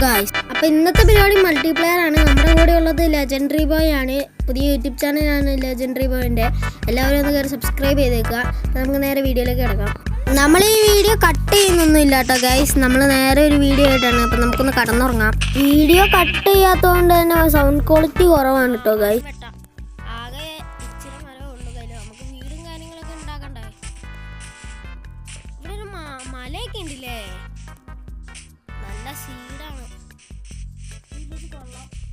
Guys, അപ്പോൾ ഇന്നത്തെ പരിപാടി മൾട്ടിപ്ലെയർ ആണ്. നമ്മുടെ കൂടെ ഉള്ളത് ലെജൻഡറി ബോയ് ആണ്. പുതിയ യൂട്യൂബ് ചാനലാണ് ലെജൻഡറി ബോയിൻ്റെ. എല്ലാവരും ഒന്ന് കയറി സബ്സ്ക്രൈബ് ചെയ്തേക്കുക. നമുക്ക് നേരെ വീഡിയോയിലേക്ക് കിടക്കാം. നമ്മൾ ഈ വീഡിയോ കട്ട് ചെയ്യുന്നൊന്നും ഇല്ല കേട്ടോ ഗൈസ്, നമ്മൾ നേരെ ഒരു വീഡിയോ ആയിട്ടാണ്. അപ്പോൾ നമുക്കൊന്ന് കടന്നുറങ്ങാം. വീഡിയോ കട്ട് ചെയ്യാത്തതുകൊണ്ട് തന്നെ സൗണ്ട് ക്വാളിറ്റി കുറവാണ് കേട്ടോ ഗൈസ്. ആകെ ഇച്ചിരി മരമേ ഉള്ളൂ കയ്യിൽ. നമുക്ക് വീടും കാര്യങ്ങളൊക്കെ ഉണ്ടാക്കണ്ടേ. ഇവിടെ ഒരു മലയൊക്കെ ഉണ്ടല്ലേ, നല്ല സീഡാണ്.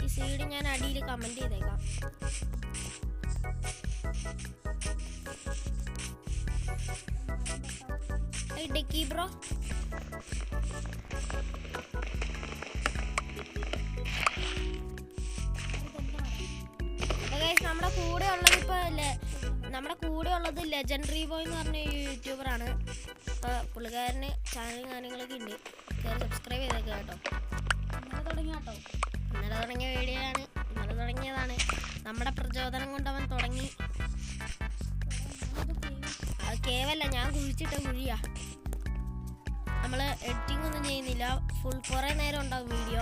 ഈ സീഡ് ഞാൻ അടിയിൽ കമന്റ് ചെയ്തേക്കാം. ഡെക്കി ബ്രോ, നമ്മുടെ കൂടെ ഉള്ളത് ലെജൻഡറി ബോയ് എന്ന് പറഞ്ഞ യൂട്യൂബറാണ്. അപ്പോൾ പുള്ളിക്കാരന് ചാനലും കാര്യങ്ങളൊക്കെ ഉണ്ട്. കയറി സബ്സ്ക്രൈബ് ചെയ്തേക്കുക കേട്ടോ. ഇന്നലെ തുടങ്ങിയ വീഡിയോ ആണ്, ഇന്നലെ തുടങ്ങിയതാണ്. നമ്മുടെ പ്രചോദനം കൊണ്ട് അവൻ തുടങ്ങി. അത് കേവല്ല, ഞാൻ കുഴിച്ചിട്ട കുഴിയാ. നമ്മൾ എഡിറ്റിംഗ് ഒന്നും ചെയ്യുന്നില്ല, കുറേ നേരം ഉണ്ടാവും വീഡിയോ.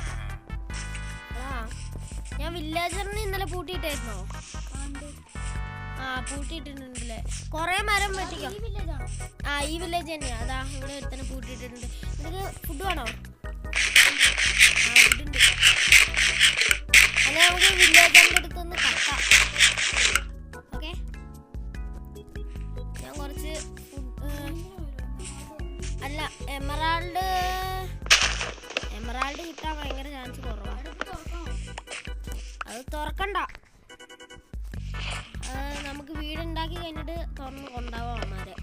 ഞാൻ വില്ലേജറിന് ഇന്നലെ പൂട്ടിയിട്ടായിരുന്നോ? പൂട്ടിയിട്ടിട്ടുണ്ടല്ലേ. കുറേ മരം വെട്ടിക്കോ. ഈ വില്ലേജ് തന്നെയാ. അതാ ഇവിടെ ഒരുത്തന്നെ പൂട്ടിയിട്ടിട്ടുണ്ട്. നിനക്ക് ഫുഡ് വേണോ? ഫുഡുണ്ട്. അങ്ങനെ നമുക്ക് വില്ലേജറിൻ്റെ അടുത്തൊന്ന് കട്ടാം. ഓക്കെ, ഞാൻ കുറച്ച് അല്ല എമറാൾഡ് കിട്ടാൻ ഭയങ്കര ചാൻസ് കുറവാണ്. അത് തുറക്കണ്ട, നമുക്ക് വീടുണ്ടാക്കി കഴിഞ്ഞിട്ട് തുറന്ന് കൊണ്ടുപോവാം മരം.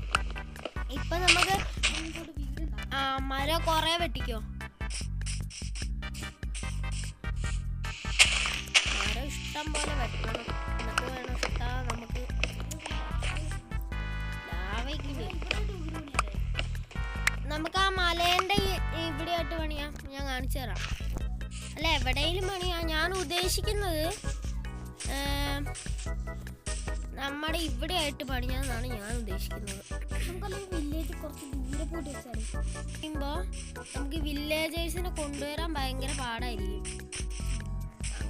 ഇപ്പൊ നമുക്ക് മരം കുറേ വെട്ടിക്കോ. മരം ഇഷ്ടം പോലെ വെട്ടണം. എന്നിട്ട് വേണം കിട്ടാൻ നമുക്ക്. നമുക്ക് ആ മലേൻ്റെ ഇവിടെ ആയിട്ട് പണിയാം. ഞാൻ കാണിച്ചു തരാം. അല്ല, എവിടെയും പണിയാ. ഞാൻ ഉദ്ദേശിക്കുന്നത് നമ്മുടെ ഇവിടെ ആയിട്ട് പണിയാന്നാണ് ഞാൻ ഉദ്ദേശിക്കുന്നത്. വില്ലേജ് കുറച്ച് ദൂരെ പോയിട്ട് വെച്ചാൽ നമുക്ക് വില്ലേജേഴ്സിനെ കൊണ്ടുവരാൻ ഭയങ്കര പാടായിരിക്കും.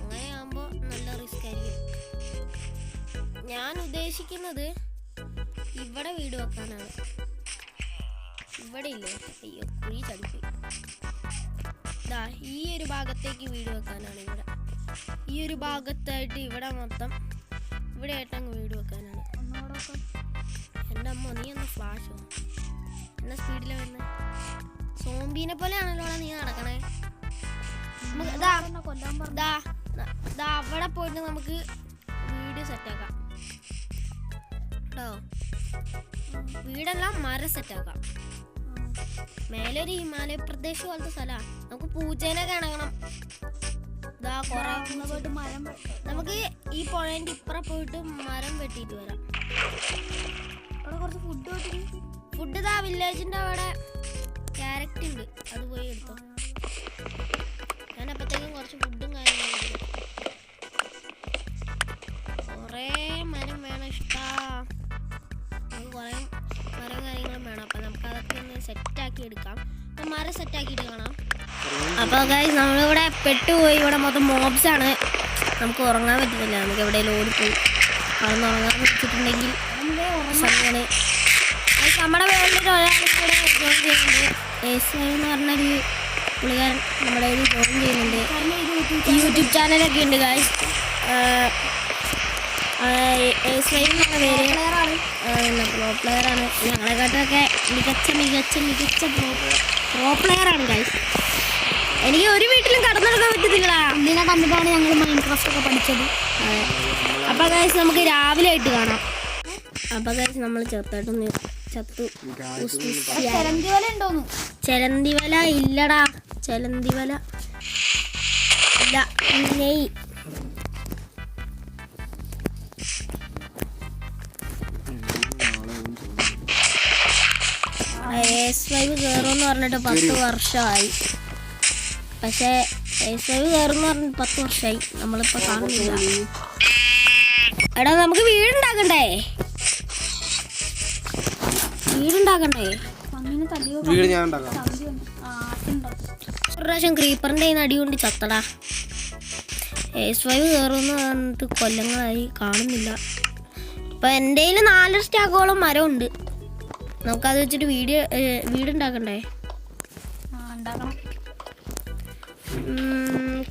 അങ്ങനെയാകുമ്പോൾ നല്ല റിസ്ക് ആയിരിക്കും. ഞാൻ ഉദ്ദേശിക്കുന്നത് ഇവിടെ വീട് വെക്കാനാണ്. ഇവിടെ ഇല്ലേ, അയ്യോ കുഴി ചടിപ്പോയി. ഈ ഒരു ഭാഗത്തേക്ക് വീട് വെക്കാനാണ്. ഇവിടെ ഈ ഒരു ഭാഗത്തായിട്ട് ഇവിടെ മൊത്തം ഇവിടെ ആയിട്ടങ്ങ് വീട് വെക്കാനാണ്. എൻ്റെ അമ്മ, നീ ഒന്ന് ഫ്ലാഷോ എന്നാ സ്പീഡിലാണ് വരുന്നത്. സോംബീനെ പോലെയാണല്ലോ നീ നടക്കണേ. അവിടെ പോയിട്ട് നമുക്ക് വീട് സെറ്റാക്കാം കേട്ടോ. വീടെല്ലാം മരം സെറ്റാക്കാം. മേലൊരു ഹിമാലയ പ്രദേശ് പോലത്തെ സ്ഥലമാണ്. നമുക്ക് പൂച്ചേനെ കാണണം. നമുക്ക് ഈ പുഴേൻ്റെ ഇപ്പുറം പോയിട്ട് മരം വെട്ടിയിട്ട് വരാം. അവിടെ കുറച്ച് ഫുഡ് ഇതാ വില്ലേജിൻ്റെ അവിടെ ക്യാരറ്റ് ഉണ്ട്, അത് പോയി എടുത്തോ. ഞാൻ അപ്പോഴത്തേക്കും കുറച്ച് ഫുഡും കാര്യങ്ങളും കുറേ മരം വേണം. നമുക്ക് കുറേ മരം കാര്യങ്ങളും വേണം. അപ്പം നമുക്ക് അതൊക്കെ ഒന്ന് സെറ്റാക്കി എടുക്കാം. അപ്പം മരം സെറ്റാക്കിയിട്ട് കാണാം. അപ്പോൾ ഗൈസ്, നമ്മളിവിടെ പെട്ടുപോയി. ഇവിടെ മൊത്തം മോബ്സാണ്. നമുക്ക് ഉറങ്ങാൻ പറ്റുന്നില്ല. നമുക്ക് എവിടെയെങ്കിലും ഓടിപ്പോയി അതൊന്ന് ഉറങ്ങാൻ വെച്ചിട്ടുണ്ടെങ്കിൽ സമയമാണ്. നമ്മുടെ വേൾഡിൽ ഒരാളും കൂടെ ജോയിൻ ചെയ്യുന്നുണ്ട്. എന്ന് പറഞ്ഞൊരു പുള്ളിക്കാരൻ നമ്മുടെ ഇത് ജോയിൻ ചെയ്യുന്നുണ്ട്. യൂട്യൂബ് ചാനലൊക്കെ ഉണ്ട് ഗൈസ്. എന്നുള്ള പേര് പ്രോ പ്ലെയറാണ്. ഞങ്ങളെക്കാട്ടൊക്കെ മികച്ച പ്രോ പ്ലെയറാണ് ഗൈസ്. എനിക്ക് ഒരു വീട്ടിലും കടന്നെടുക്കാൻ പറ്റത്തില്ലടാ. ഇതിനെ കണ്ടിട്ടാണ് ഞങ്ങൾ മൈൻക്രാഫ്റ്റ് ഒക്കെ പഠിച്ചത്. അപ്പോൾ ഗൈസ്, നമുക്ക് രാവിലെ ആയിട്ട് കാണാം. അപ്പോൾ ഗൈസ്, നമ്മൾ ചെറുതായിട്ടൊന്ന് ചത്തു. ചെലന്തിവല ഉണ്ടോന്ന്? ചെലന്തിവല ഇല്ലടാ, ചെലന്തിവല ഇല്ല. നെയ് S5 കയറുമെന്ന് പറഞ്ഞിട്ട് 10 വർഷമായി. പക്ഷേ S5 കയറുമെന്ന് പറഞ്ഞിട്ട് 10 വർഷമായി. നമ്മളിപ്പോൾ കാണുന്നില്ല. എടാ, നമുക്ക് വീടുണ്ടാക്കണ്ടേ? വീട് ഞാൻ ഉണ്ടാക്കാം. പ്രാവശ്യം ക്രീപ്പറിൻ്റെ കയ്യിൽ നിന്ന് അടി കൊണ്ട് ചത്തടാ. S5 കയറുമെന്ന് പറഞ്ഞിട്ട് കൊല്ലങ്ങളായി കാണുന്നില്ല. ഇപ്പം എൻ്റെ കയ്യിൽ 4 സ്റ്റാക്കോളം മരമുണ്ട്. നമുക്കത് വെച്ചിട്ട് വീടുണ്ടാക്കണ്ടേ?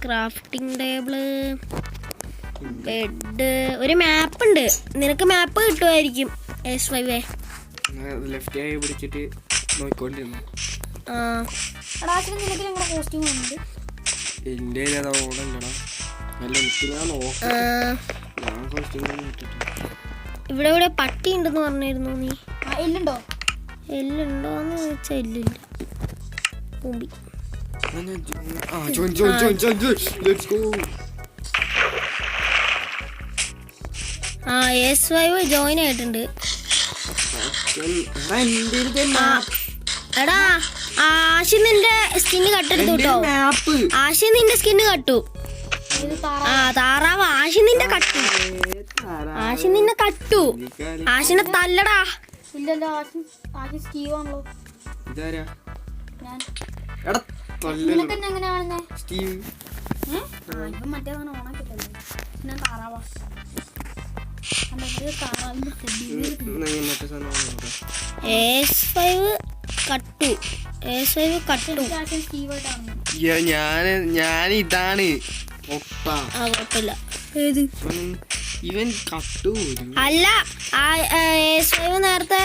ക്രാഫ്റ്റിംഗ് ടേബിള്, ബെഡ്, ഒരു മാപ്പ് ഉണ്ട്. നിനക്ക് മാപ്പ് കിട്ടുമായിരിക്കും S5. പിടിച്ചിട്ട് നോക്കിക്കൊണ്ടിരുന്നു. ഇവിടെ പട്ടി ഉണ്ടെന്ന് പറഞ്ഞിരുന്നു നീ. എല്ലുണ്ടോന്ന് ചോദിച്ചാൽ എല്ലില്ല. പൂമ്പി S5 ജോയിൻ ആയിട്ടുണ്ട്. എടാ ആശി നിന്റെ സ്കിന്ന് കട്ടെടുത്തു കേട്ടോ. ആശി നിന്റെ സ്കിന്ന് കട്ടു. താറാവ് ആശി നിന്റെ കട്ടു. ആശി നിന്നെ കട്ടു. ആശിനെ തല്ലടാ. ഞാൻ ഇതാണ് ഇവൻ കട്ടു അല്ല. S5 നേരത്തെ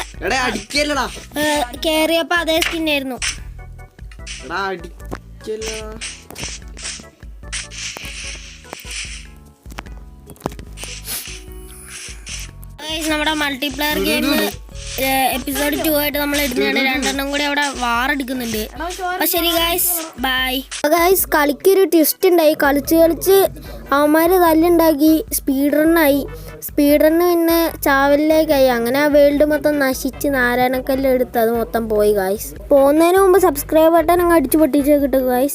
അടിക്കല്ലടാ കേറിയപ്പോ അതേ സ്കിന്നായിരുന്നു. നമ്മുടെ മൾട്ടിപ്ലെയർ ഗെയിം എപ്പിസോഡ് 2 ആയിട്ട് നമ്മൾ ഇടുന്നതാണ്. 2 എണ്ണം കൂടി അവിടെ വാറെടുക്കുന്നുണ്ട്. അപ്പൊ ശരി ഗൈസ്, ബൈ ഗൈസ്. കളിക്കൊരു ട്വിസ്റ്റ് ഉണ്ടായി. കളിച്ച് അവന്മാര് തല്ലുണ്ടാക്കി. സ്പീഡ് റണ്ണായി. സ്പീഡ് റണ്ണ് പിന്നെ ചാവലിലേക്കായി. അങ്ങനെ ആ വേൾഡ് മൊത്തം നശിച്ച് നാരായണക്കല്ല് എടുത്ത് അത് മൊത്തം പോയി ഗൈസ്. പോകുന്നതിന് മുമ്പ് സബ്സ്ക്രൈബ് ബട്ടൺ അങ്ങ് അടിച്ചു പൊട്ടിച്ച് കിട്ടും ഗൈസ്.